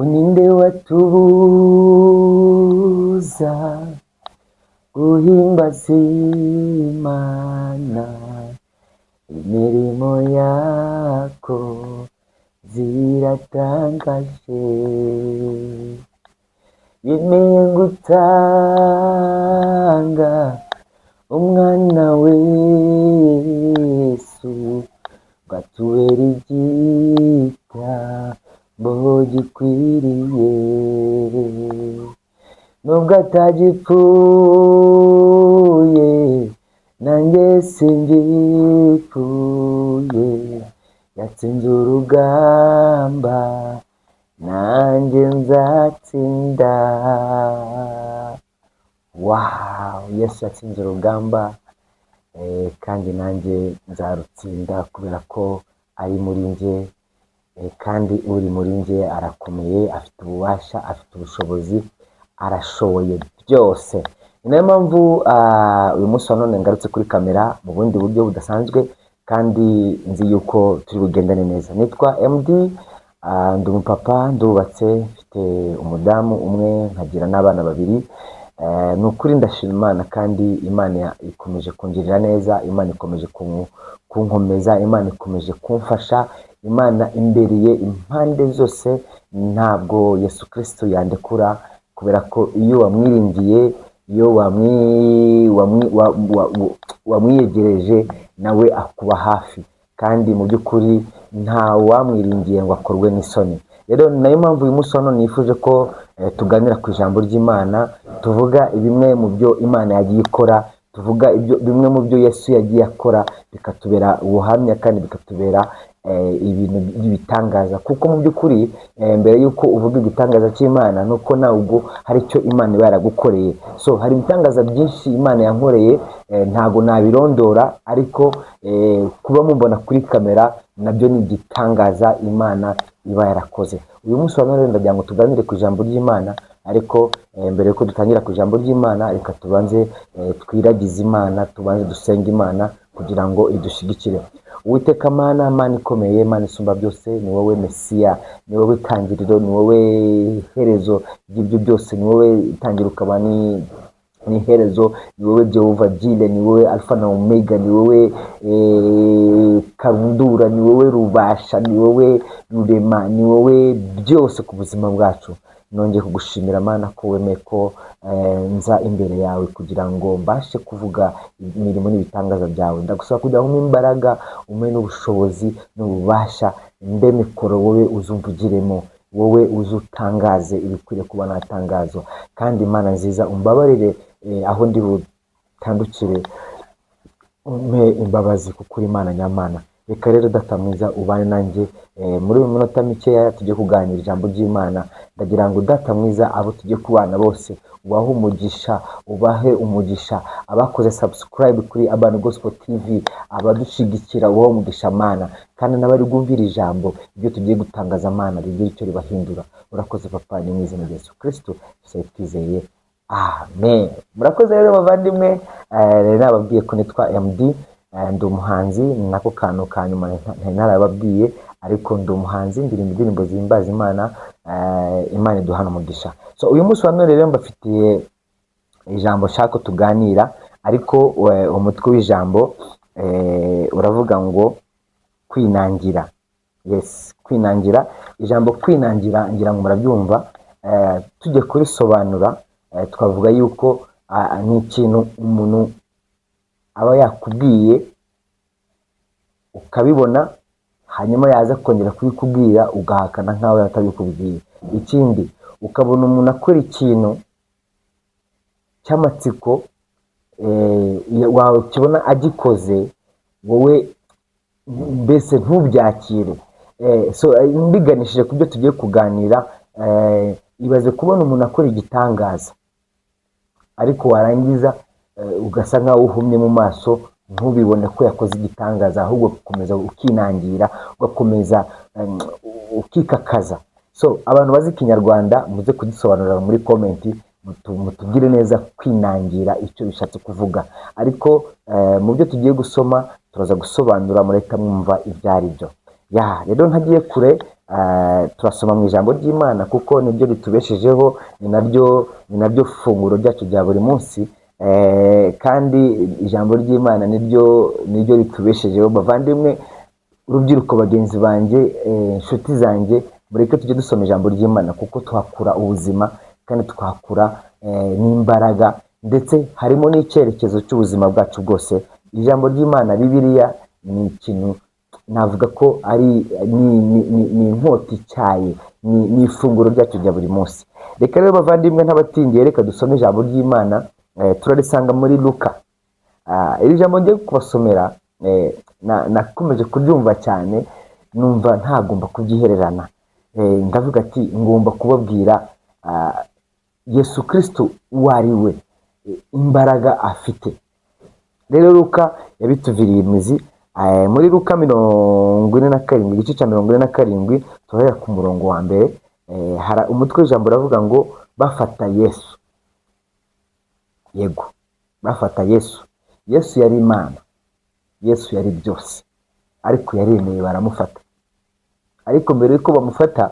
ninde watubuza guhimbaza Imana, imirimo yako ziratangaje, yemeye gutanga umwana we Yesu gatubera igitambo gikwiriye, nubwo atagipfuye nanjye singipfuye, yatsinze urugamba nanjye nzatsinda. Wow, Yesu yatsinze urugamba kandi nanjye nzarutsinda kubera ko ari muri njye, kandi uri muri njye arakomeye, afite ububasha, afite ubushobozi, arashoboye byose. Ni nayo mpamvu uyu munsi wa none ngarutse kuri kamera mu bundi buryo budasanzwe, kandi nzi yuko turi bugendane neza. Nitwa MD, ndi umupapa, ndubatse, mfite umudamu umwe, nkagira n'abana babiri. Ni ukuri ndashima Imana, kandi Imana ikomeje kungirira neza, Imana ikomeje kunkomeza, Imana ikomeje kumfasha, Imana imbereye impande zose. Ntabwo Yesu Kristo yandekura, kubera ko iyo wamwiringiye, iyo wamwiyegereje, nawe akuba hafi, kandi mu by'ukuri nta wamwiringiye ngo akorwe n'isoni. Rero nayo mpamvu uyu munsi hano nifuje ko tuganira ku ijambo ry'Imana, tuvuga bimwe mu byo Imana yagiye ikora, tuvuga bimwe mu byo Yesu yagiye akora, bikatubera ubuhamya kandi bikatubera ibintu by'ibitangaza. Kuko mu by'ukuri mbere yuko uvuga igitangaza cy'Imana, nuko nawe ubwo hari icyo Imana iba yaragukoreye. So hari ibitangaza byinshi Imana yankoreye, ntago nabirondora, ariko kuba mubona kuri kamera nabyo ni igitangaza Imana iba yarakoze. Uyu munsi wa none ndagira ngo tuganire ku ijambo ry'Imana, ariko mbere yuko dutangira ku ijambo ry'Imana, reka tubanze twiragize Imana, tubanze dusenge Imana kugira ngo idushigikire. Uwiteka Mana, Mana ikomeye, Mana isumba byose, ni wowe Mesiya, ni wowe tangiriro, ni wowe herezo ry'ibyo byose, ni wowe tangira ukaba ni herezo, ni wowe Jehova Jire, ni wowe Alfa na Omega, ni wowe Karundura, ni wowe Rubasha, ni wowe Rurema, ni wowe byose ku buzima bwacu. Nongeye kugushimira Mana ko wemeye ko nza imbere yawe kugira ngo mbashe kuvuga imirimo n'ibitangaza byawe. Ndagusaba kugira ngo imbaraga, umpe n'ubushobozi n'ububasha, mbe mikoro wowe uzumvugiremo, wowe uzutangaze ibikwiriye kuba natangazwa. Kandi Mana nziza, umbabarire aho ndi butandukire, umpe imbabazi kuko uri Imana nyamana. Reka rero Data mwiza ubane nanjye muri uyu minota mikeya tugiye kuganira ijambo ry'Imana. Ndagira ngo Data mwiza, abo tugiye kubana bose ubahe umugisha, ubahe umugisha. Abakoze subscribe kuri Urban Gospel TV, abadushigikira ubahe umugisha Mana, kandi n'abari bwumvira ijambo ibyo tugiye gutangaza Mana rigira icyo ribahindura. Urakoze Papa, ni mu izina rya Yesu Kristo twizeye, amen. Murakoze rero bavandimwe, nababwiye ko nitwa MD, ndi umuhanzi, nako kantu ka nyuma ntarababwiye, ariko ndi umuhanzi, ndirimba indirimbo zihimbaza Imana, Imana iduhana umugisha. So uyu munsi wa none rero mbafitiye ijambo shaka tuganira, ariko umutwe w'ijambo uravuga ngo kwinangira. Yes, kwinangira. Ijambo kwinangira ngira ngo murabyumva. Tujye kurisobanura, twavuga yuko ni ikintu umuntu aba yakubwiye ukabibona, hanyuma yaza kongera kubikubwira ugahakana nkaho yatabikubwiye. Ikindi, ukabona umuntu akora ikintu cy'amatsiko, wawe ukibona agikoze, wowe mbese ntubyakire. So mbiganishije ku byo tugiye kuganira, ibaze kubona umuntu akora igitangaza, ariko warangiza ugasa nkaho uhumye mu maso, ntubibone ko yakoze igitangaza, ahubwo ukomeza ukinangira, ugakomeza ukikakaza. So abantu bazi Kinyarwanda muze kugisobanurira muri comment, mutubwire neza kwinangira icyo bishatse kuvuga. Ariko mu byo tugiye gusoma turaza gusobanura, mureka mwumva ibyo ari byo. rero ntagiye kure, turasoma mu ijambo ry'Imana kuko niryo ritubeshejeho, ni naryo funguro ryacu rya buri munsi, kandi ijambo ry'Imana niryo ritubeshejeho. Bavandimwe, urubyiruko, bagenzi banjye, inshuti zanjye, mureke tujye dusoma ijambo ry'Imana kuko tuhakura ubuzima kandi tukahakura n'imbaraga, ndetse harimo n'icyerekezo cy'ubuzima bwacu bwose. Ijambo ry'Imana, Bibiliya, ni ikintu navuga ko ari ni inkota ityaye, ni ifunguro ryacu rya buri munsi. Reka rero bavandimwe ntabatindiye, reka dusome ijambo ry'Imana, turarisanga muri Luka. Iri jambo ngiye kubasomera nakomeje kuryumva cyane, numva ntagomba kubyihererana. Ndavuga ati ngomba kubabwira Yesu Kristo uwo ari we, imbaraga afite. Rero Luka yabituviriye imizi muri Luka 47, igice cya 47, turahera ku murongo wa mbere. Hari umutwe w'ijambo uravuga ngo bafata Yesu. Yego, bafata Yesu. Yesu yari Imana, Yesu yari byose, ariko yaremeye baramufata. Ariko mbere yuko bamufata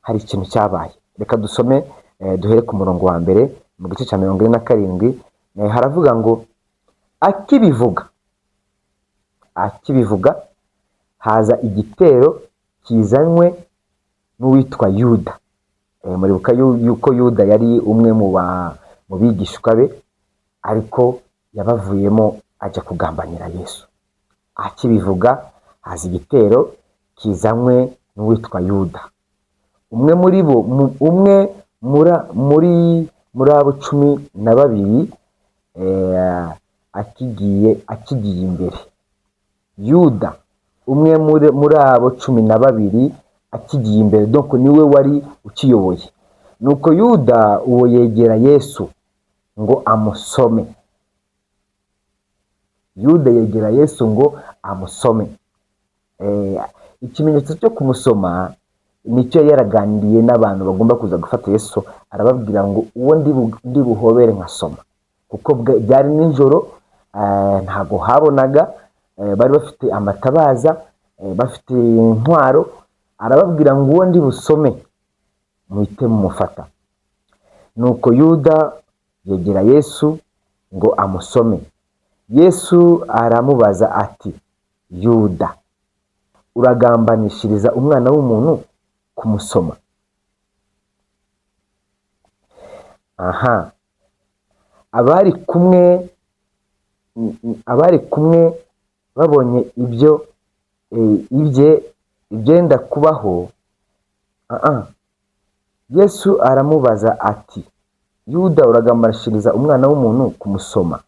hari ikintu cyabaye. Reka dusome, duhere ku murongo wa mbere mu gice cya 47. Haravuga ngo akibivuga haza igitero kizanywe n'uwitwa Yuda. Muribuka yuko Yuda yari umwe mu bigishwa be, ariko yabavuyemo ajya kugambanira Yesu. Akibivuga haza igitero kizanywe n'uwitwa Yuda. Umwe muri abo 12 akigiye imbere. Yuda, umwe muri abo 12 akigiye imbere, donc niwe wari ukiyoboye. Nuko Yuda uwo yegera Yesu ngo amusome. Yuda yegera Yesu ngo amusome. Ikimenyetso cyo kumusoma nicyo yaraganiriye n'abantu bagomba kuza gufata Yesu. Arababwira ngo uwo ndi buhobere nkasoma, kuko byari nijoro, ntago habonaga, bari bafite amatabaza, bafite intwaro. Arababwira ngo uwo ndi busome muhite mumufata. Nuko Yuda yegera Yesu ngo amusome. Yesu aramubaza ati, Yuda, uragambanishiriza umwana w'umuntu kumusoma? Abari kumwe babonye ibyo ibyenda kubaho. Yesu aramubaza ati, Yuda, uragambanishiriza umwana w'umuntu kumusoma?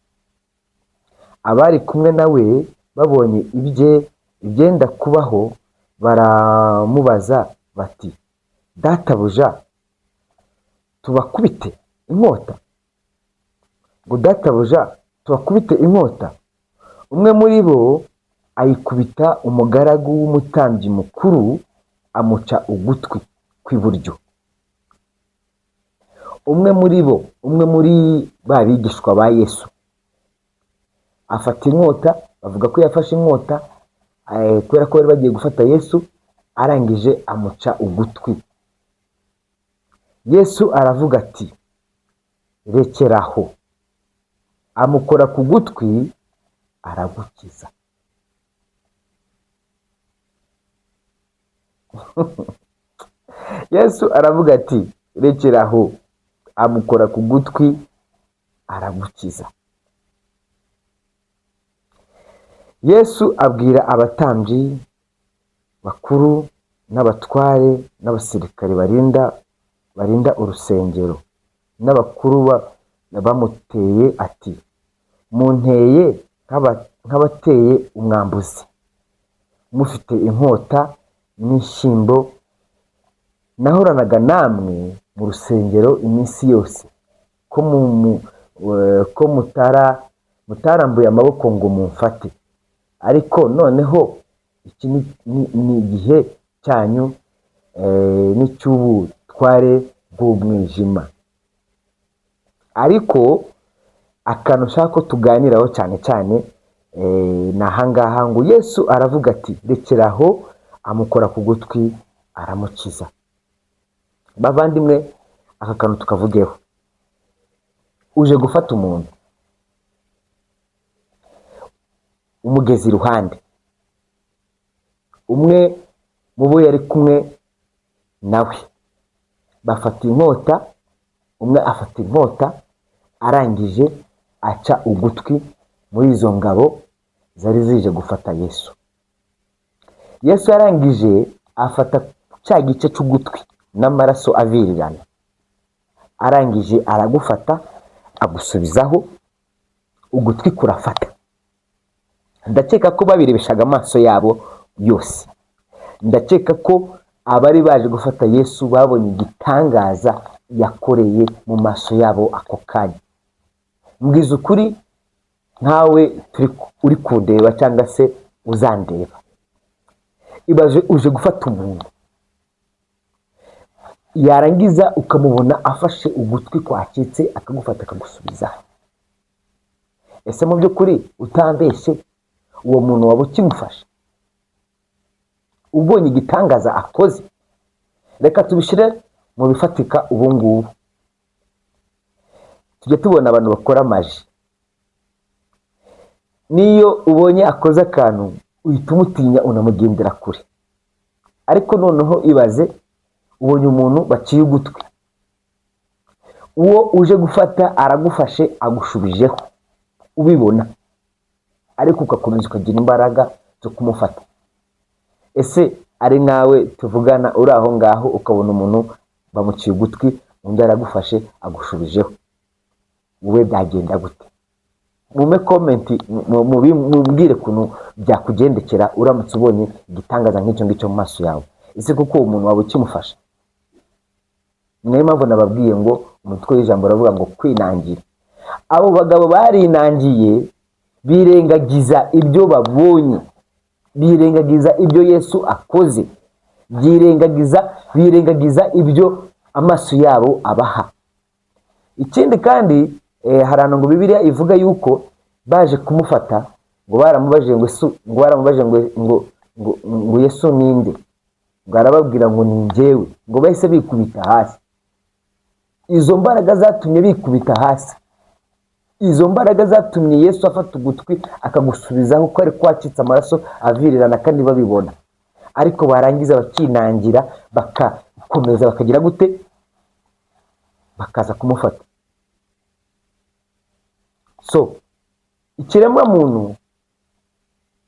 Abari kumwe nawe babonye ibyenda kubaho baramubaza bati, databuja, tubakubite inkota? Ngo databuja, tubakubite inkota? Umwe muri bo ayikubita umugaragu w'umutambyi mukuru, amuca ugutwi kw'iburyo. Umwe muri ba bigishwa ba Yesu afata inkota. Bavuga ko yafashe inkota kubera ko bari bagiye gufata Yesu, arangije amuca ugutwi. Yesu aravuga ati, rekeraho. Amukora ku gutwi, aragukiza. Yesu aravuga ati, rekeraho. Amukora ku gutwi, aragukiza. Yesu abwira abatambyi bakuru n'abatware n'abasirikare barinda urusengero n'abakuru bamuteye ati, munteye nk'abateye umwambuzi, mufite inkota n'inshyimbo. Nahoranaga namwe mu rusengero iminsi yose, ko mutarambuye amaboko ngo mumfate. Ariko noneho iki ni igihe cyanyu n'icy'ubutware bw'umwijima. Ariko akantu ushaka ko tuganiraho cyane ni ahangaha ngo Yesu aravuga ati, rekeraho. amukora ku gutwi aramukiza. Bavandimwe, aka kantu tukavugeho. Uje gufata umuntu umugezi iruhande, umwe mu bo yari kumwe nawe bafata inkota, umwe afata inkota arangije aca ugutwi muri izo ngabo zari zije gufata Yesu. Yesu yarangije afata cya gice cy'ugutwi n'amaraso avirirana, arangije aragufata agusubizaho, ugutwi kurafata. Ndakeka ko babirebeshaga amaso yabo yose. Ndakeka ko abari baje gufata Yesu babonye igitangaza yakoreye mu maso yabo ako kanya. Mbwiza ukuri, nkawe uri kundeba cyangwa se uzandeba, ibaje uje gufata umuntu, yarangiza ukamubona afashe ugutwi kwacitse akagufata akagusubizaho. Ese mu by'ukuri utambeshe, uwo muntu waba ukimufashe? Ubonye igitangaza akoze? Reka tubishire mu bifatika ubu ngubu. Tujya tubona abantu bakora amaji. Niyo ubonye akoze akantu uhita umutinya, unamugendera kure. Ariko noneho ibaze ubonye umuntu baciye ugutwi, uwo uje gufata aragufashe agushubijeho ubibona, ariko ugakomeza ukagira imbaraga zo kumufata. Ese ari nawe tuvugana uri aho ngaho ukabona umuntu bamuciye ugutwi, undi aragufashe agushubijeho, wowe byagenda gute? Mume komenti mubwire kuntu byakugendekera uramutse ubonye igitangaza nk'icyo ngicyo mu maso yawe. Ese kuko uwo muntu waba ukimufasha? Niyo mpamvu nababwiye ngo umutwe w'ijambo uravuga ngo kwinangira. Abo bagabo barinangiye, birengagiza ibyo babonye, birengagiza ibyo Yesu akoze, birengagiza ibyo amaso yabo abaha. Ikindi kandi harano ngo Bibiliya ivuga yuko baje kumufata ngo baramubajije ngo Yesu ninde? Ngo arababwira ngo ni njyewe. Ngo bahise bikubita hasi. Izo mbaraga zatumye bikubita hasi, izo mbaraga zatumye Yesu afata ugutwi akagusubizaho ko ari kwacitse amaraso avirirana kandi babibona. Ariko barangiza bakinangira, bakakomeza bakagira gute? Bakaza kumufata. So ikiremwa muntu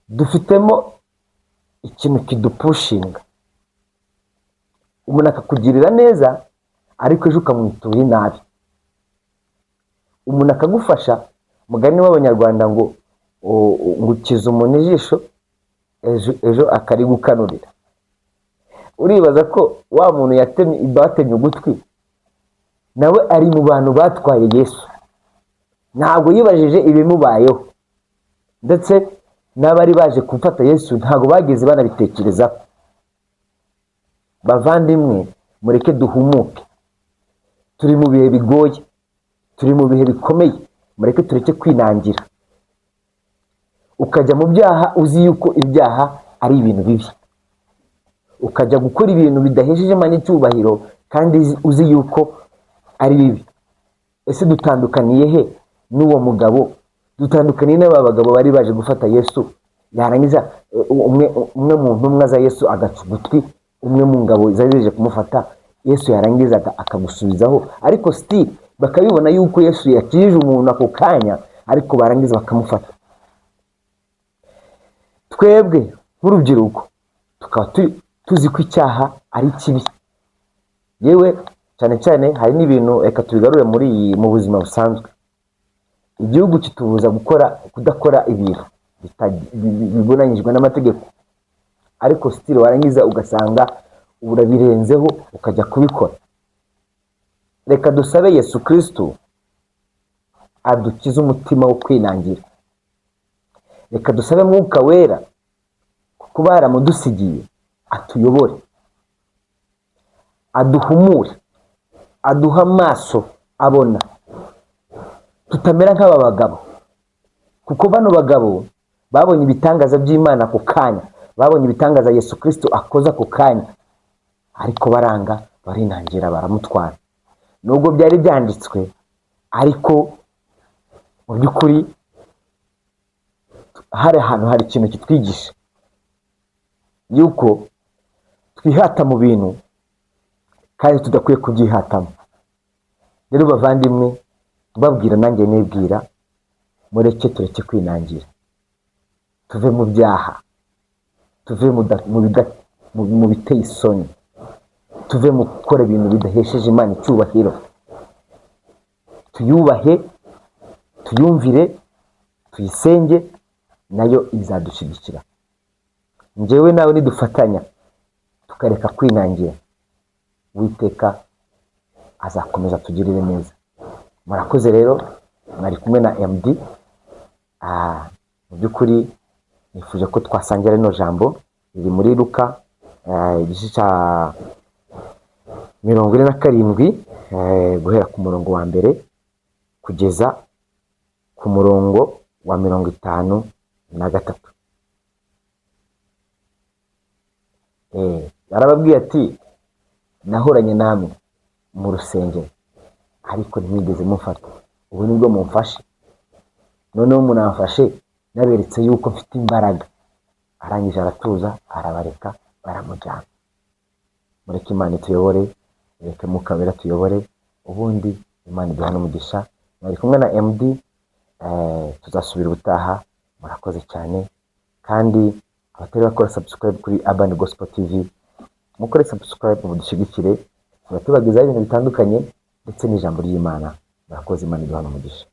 dufitemo ikintu kidupushinga. Umuntu akakugirira neza ariko ejo ukamwitura inabi. Umuntu akagufasha, mugani w'Abanyarwanda ngo ukiza umuntu ijisho ejo akari gukanurira. Uribaza ko wa muntu batemye ugutwi nawe ari mu bantu batwaye Yesu? Ntabwo yibajije ibimubayeho, ndetse n'abari baje kumfata Yesu ntabwo bageze banabitekerezaho. Bavandimwe, mureke duhumuke. Turi mu bihe bigoye, turi mu bihe bikomeye. Mureke tureke kwinangira ukajya mu byaha uzi yuko ibyaha ari ibintu bibi, ukajya gukora ibintu bidahesheje Imana icyubahiro kandi uzi yuko ari bibi. Ese dutandukaniye he n'uwo mugabo? Dutandukaniye n'aba bagabo bari baje gufata Yesu, yarangiza umwe mu ntumwa za Yesu agaca ugutwi umwe mu ngabo zari zije kumufata, Yesu yarangiza akagusubizaho. Ariko still bakabibona yuko Yesu yakije umuntu ako kanya, ariko barangiza bakamufata. Twebwe nk'urubyiruko tukaba tuzi ko icyaha ari kibi. Yewe cyane cyane hari n'ibintu reka tubigarure mu buzima busanzwe. Igihugu kitubuza kudakora ibintu bibonanyijwe n'amategeko, ariko still warangiza ugasanga urabirenzeho ukajya kubikora. Reka dusabe Yesu Kristo adukize umutima wo kwinangira. Reka dusabe Mwuka Wera kuko baramudusigiye atuyobore, aduhumure, aduha amaso abona, tutamera nk'aba bagabo. Kuko bano bagabo babonye ibitangaza by'Imana ako kanya, babonye ibitangaza Yesu Kristo akoza ku kanya, ariko baranga, barinangira, baramutwara. Nubwo byari byanditswe, ariko mu by'ukuri hari ahantu hari ikintu kitwigisha yuko twihata mu bintu kandi tudakwiye kubyihatamo. Rero bavandimwe, babwira nanjye nibwira, tureke kwinangira, tuve mu byaha, tuve mu biteye isoni, tuve mu gukora ibintu bidahesheje Imana icyubahiro. Tuyubahe, tuyumvire, tuyisenge, nayo izadushyigikira. Njyewe nawe nidufatanya tukareka kwinangira, Uwiteka azakomeza tugirire neza. Murakoze rero, mwari kumwe na MD. Mu by'ukuri nifuje ko twasangira rino jambo riri muri Luka igice cya 47, guhera ku murongo wa mbere kugeza ku murongo wa 53. Arababwiye ati, nahoranye namwe mu rusengero ariko ntimwigeze mumfata, ubu nibwo mumfashe. Noneho munamfashe naberetse yuko mfite imbaraga. Arangije aratuza, arabareka, baramujyana. Mureke Imana ituyobore, mureke Mwuka Wera tuyobore, ubundi Imana iduhane umugisha. Mwari kumwe na MD, tuzasubira ubutaha. Murakoze cyane, kandi abatari bakora subscribe kuri Urban Gospel TV, mukore subscribe mudushyigikire, tubagezaho ibintu bitandukanye ndetse n'ijambo ry'Imana. Murakoze, Imana iduhane umugisha.